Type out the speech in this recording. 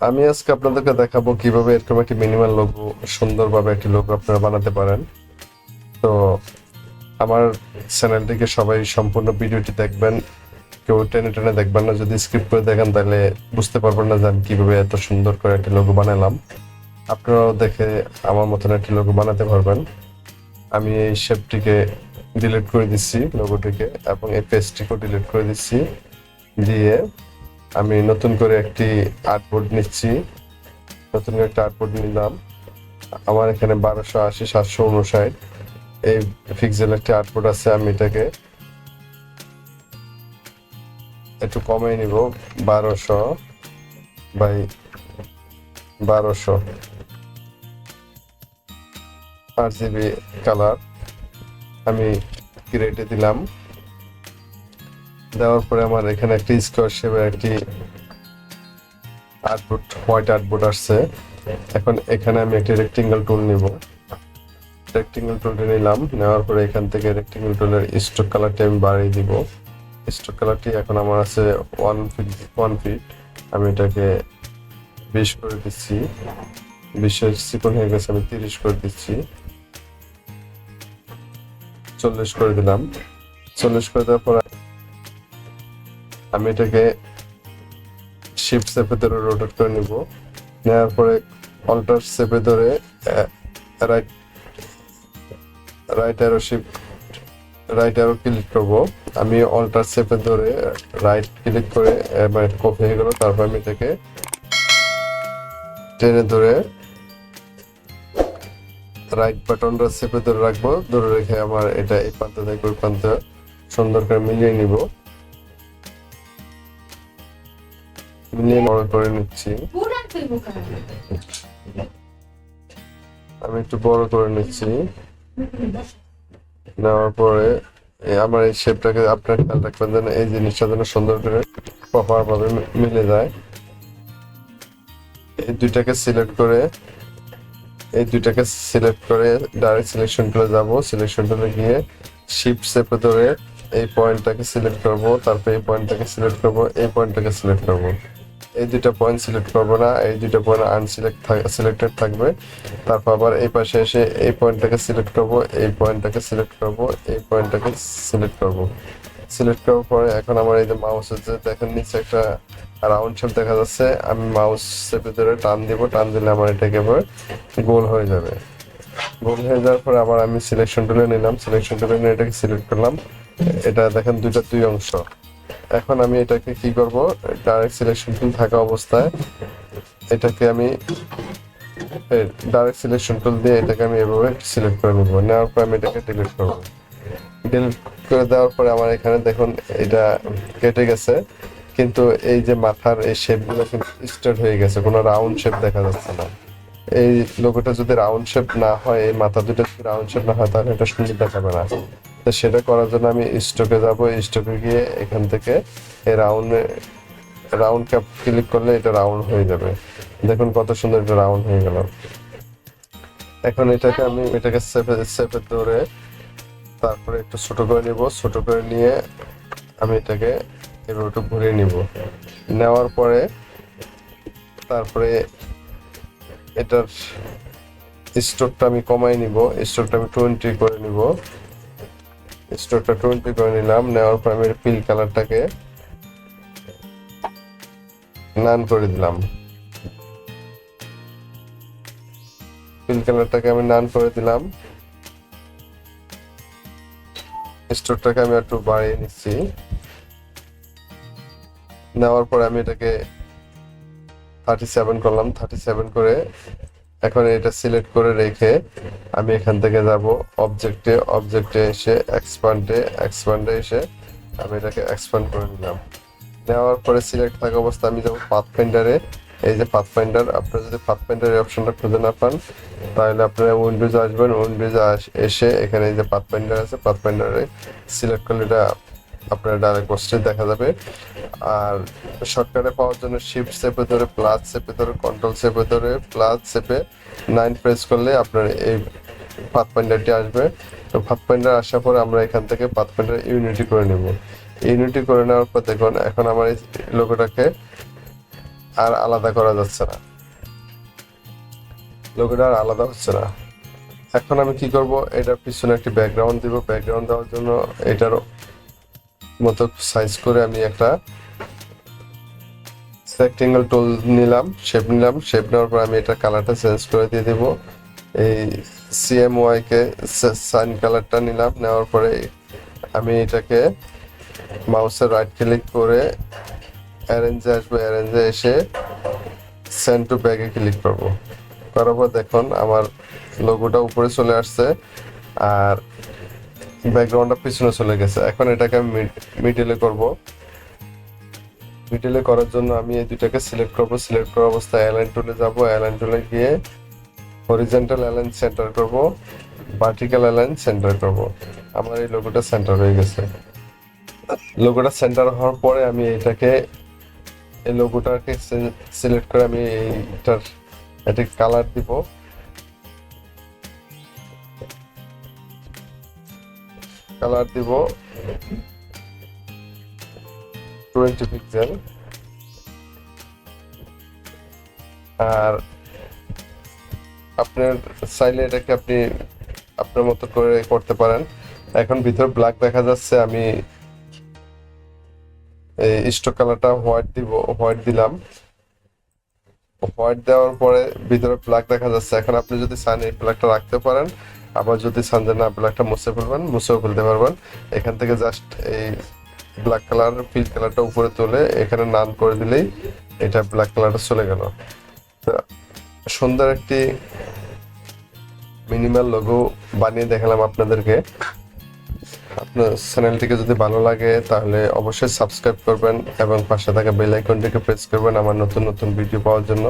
আমি আজকে আপনাদেরকে দেখাবো কিভাবে এরকম একটি মিনিমাল লোগো সুন্দরভাবে একটি লোগো আপনারা বানাতে পারেন। তো আমার চ্যানেলটিকে সবাই সম্পূর্ণ ভিডিওটি দেখবেন, কেউ টেনে টেনে দেখবেন না। যদি স্কিপ করে দেখেন তাহলে বুঝতে পারবেন না যে আমি কিভাবে এত সুন্দর করে একটি লোগো বানালাম। আপনারাও দেখে আমার মতন একটি লোগো বানাতে পারবেন। আমি এই শেপটিকে ডিলিট করে দিচ্ছি, লোগোটিকে, এবং এই পেজটিকেও ডিলিট করে দিচ্ছি। দিয়ে আমি নতুন করে একটি আর্টবোর্ড নিচ্ছি। নতুন করে একটা আর্টবোর্ড নিলাম। আমার এখানে 1280 759 এই পিক্সেল একটা আউটপুট আছে। আমি এটাকে একটু কমিয়ে নিব, 1200 বাই 1200 RGB কালার আমি ক্রিয়েটে দিলাম। দেওয়ার পরে আমার এখানে একটি স্কোয়ার শেপের একটি আউটপুট, হোয়াইট আউটপুট আসছে। এখন এখানে আমি একটি রেক্টেঙ্গেল টুল নিব। রেক্টেঙ্গেল টুলটি নিলাম, নেওয়ার পরে এখান থেকে রেক্টেঙ্গেল টুলের স্ট্রোক কালারটি আমি বাড়িয়ে দিব। স্ট্রোক কালারটি এখন আমার আছে 1 ফিট। আমি এটাকে 20 করে দিচ্ছি। 20 চিকন হয়ে গেছে, আমি 30 করে দিচ্ছি। 40 করে দিলাম। 40 করে দেওয়ার পর আমি এটাকে শিফট চেপে ধরে রোটেট করে নিব। নেওয়ার পরে অল্টার চেপে ধরে রাইট রাইট অ্যারো ক্লিক করব। আমি অল্টার চেপে ধরে রাইট ক্লিক করে কপি হয়ে গেল। তারপর আমি এটাকে টেনে ধরে রাইট বাটনটা চেপে ধরে রাখবো। ধরে রেখে আমার এটা এই প্রান্ত থেকে ওই প্রান্ত সুন্দর করে মিলিয়ে নিব। মিলিয়ে বড় করে নিচ্ছি। আমি একটু বড় করে নিচ্ছি। নেওয়ার পরে আমার এই শেপটাকে আপনার খেয়াল রাখবেন যেন এই জিনিসটা যেন সুন্দর করে প্রপার ভাবে মিলে যায়। এই দুইটাকে সিলেক্ট করে ডাইরেক্ট সিলেকশন টুলে যাব। সিলেকশন টুলে গিয়ে শিফট চেপে ধরে এই পয়েন্টটাকে সিলেক্ট করব। তারপর এই পয়েন্টটাকে সিলেক্ট করব, এই পয়েন্টটাকে সিলেক্ট করব। এই দুইটা পয়েন্ট সিলেক্ট করবো না, এই দুইটা পয়েন্ট সিলেক্টেড থাকবে। তারপর আবার এই পাশে এসে এই পয়েন্টটাকে সিলেক্ট করব, এই পয়েন্টটাকে সিলেক্ট করব, এই পয়েন্টটাকে সিলেক্ট করব। সিলেক্ট করার পরে এখন আমার এই যে মাউসের যে দেখেন নিচে একটা রাউন্ড শেপ দেখা যাচ্ছে, আমি মাউস চেপে ধরে টান দিব। টান দিলে আমার এটা একেবারে গোল হয়ে যাবে। গোল হয়ে যাওয়ার পরে আবার আমি সিলেকশন টুলে নিলাম। সিলেকশন টুলে নিয়ে এটাকে সিলেক্ট করলাম। এটা দেখেন দুই অংশ। এখন আমি এটাকে কি করব, ডাইরেক্ট সিলেকশন টুল থাকা অবস্থায় এটাকে আমি ডাইরেক্ট সিলেকশন টুল দিয়ে এটাকে আমি এভাবে সিলেক্ট করে নেব। নেওয়ার পর আমি এটাকে ডিলিট করব। ডিলিট করে দেওয়ার পরে আমার এখানে দেখুন এটা কেটে গেছে, কিন্তু এই যে মাথার এই শেপগুলো কিন্তু স্ট্রেট হয়ে গেছে, কোনো রাউন্ড শেপ দেখা যাচ্ছে না। এই লোগোটা যদি রাউন্ড শেপ না হয়, এই মাথা দুটো যদি রাউন্ড শেপ না হয়, তাহলে এটা সুন্দর দেখাবে না। তো সেটা করার জন্য আমি স্ট্রোকে যাব। স্ট্রোকে গিয়ে এখান থেকে এই রাউন্ড ক্যাপ ক্লিক করলে এটা রাউন্ড হয়ে যাবে। দেখুন কত সুন্দর এটা রাউন্ড হয়ে গেল। এখন এটাকে চেপে ধরে তারপরে একটু ছোট করে নিব। ছোট করে নিয়ে আমি এটাকে এভাবে একটু ঘুরিয়ে নিব। নেওয়ার পরে তারপরে এটার স্ট্রোকটা আমি কমাই নিব। স্ট্রোকটা আমি 20 করে নিব। স্ট্রোকটা 20 করে নিলাম। নেওয়ার পর আমি ফিল কালারটাকে নান করে দিলাম। ফিল কালারটাকে আমি নান করে দিলাম। স্ট্রোকটাকে আমি একটু বাড়িয়ে নিচ্ছি। নেওয়ার পরে আমি এটাকে 37 করলাম। 37 করে এখন এটা সিলেক্ট করে রেখে আমি এখান থেকে যাব অবজেক্টে এসে এক্সপ্যান্ডে এসে আমি এটাকে এক্সপ্যান্ড করে নিলাম। নেওয়ার পরে সিলেক্ট থাকা অবস্থা আমি যাব পাথফাইন্ডারে। এই যে পাথফাইন্ডার, আপনারা যদি পাথফাইন্ডার অপশনটা খুঁজে না পান তাহলে আপনারা উইন্ডোজে আসবেন। উইন্ডোজে এসে এখানে এই যে পাথফাইন্ডার আছে, পাথফাইন্ডারে সিলেক্ট করলে এটা আপনার ডাইরেক্ট পোস্টে দেখা যাবে। আর শর্টকাটে পাওয়ার জন্য শিফট চেপে ধরে প্লাস চেপে ধরে কন্ট্রোল চেপে ধরে প্লাস চেপে 9 প্রেস করলে আপনার এই পাথফাইন্ডারটি আসবে। তো পাথফাইন্ডার আসার পরে আমরা এখান থেকে পাথফাইন্ডার ইউনিটি করে নেব। ইউনিটি করে নেওয়ার পর দেখুন এখন আমার এই লোগোটাকে আর আলাদা করা যাচ্ছে না, লোগোটা আর আলাদা হচ্ছে না। এখন আমি কি করব, এটার পিছনে একটি ব্যাকগ্রাউন্ড দিব। ব্যাকগ্রাউন্ড দেওয়ার জন্য এটার মতো সাইজ করে আমি একটা রেক্টেঙ্গেল টুল নিলাম, শেপ নিলাম। শেপ নেওয়ার পর আমি এটা কালারটা চেঞ্জ করে দিয়ে দিব। এই CMY কে সাইন কালারটা নিলাম, নেওয়ার পরে আমি এটাকে মাউসের রাইট ক্লিক করে অ্যারেঞ্জে আসবে, অ্যারেঞ্জে এসে সেন্ড টু ব্যাগে ক্লিক করব। করার পর দেখুন আমার লোগোটা উপরে চলে আসছে আর ব্যাকগ্রাউন্ডটা পিছনে চলে গেছে। এখন এটাকে আমি মিডলে করব। মিডলে করার জন্য আমি এই দুটাকে সিলেক্ট করব। সিলেক্ট করা অবস্থায় অ্যালাইন টুলে যাব, অ্যালাইন টুলে গিয়ে হরিজন্টাল অ্যালাইন সেন্টার করব, ভার্টিক্যাল অ্যালাইন সেন্টার করব। আমার এই লোগোটা সেন্টার হয়ে গেছে। লোগোটা সেন্টার হওয়ার পরে আমি এই লোগোটাকে সিলেক্ট করে আমি এইটার একটা কালার দিব। কালার দিব 20 পিক্সেল। আর আপনার চাইলে এটাকে আপনি আপনার মতো করে করতে পারেন। এখন ভিতরে ব্ল্যাক দেখা যাচ্ছে, আমি এই স্টোক কালারটা হোয়াইট দিব, হোয়াইট দিলাম। হোয়াইট দেওয়ার পরে ভিতরে ব্ল্যাক দেখা যাচ্ছে। এখন আপনি যদি চান এই ব্ল্যাকটা রাখতে পারেন, আবার যদি চান যে না ব্ল্যাকটা মুছে ফেলবেন, মুছেও ফেলতে পারবেন। এখান থেকে জাস্ট এই ব্ল্যাক কালার ফিল কালারটা উপরে তুলে এখানে নান করে দিলেই এটা ব্ল্যাক কালারটা চলে গেল। সুন্দর একটি মিনিমাল লোগো বানিয়ে দেখালাম আপনাদেরকে। আপনার চ্যানেলটিকে যদি ভালো লাগে তাহলে অবশ্যই সাবস্ক্রাইব করবেন এবং পাশে থাকা বেল আইকনটিকে প্রেস করবেন আমার নতুন নতুন ভিডিও পাওয়ার জন্য।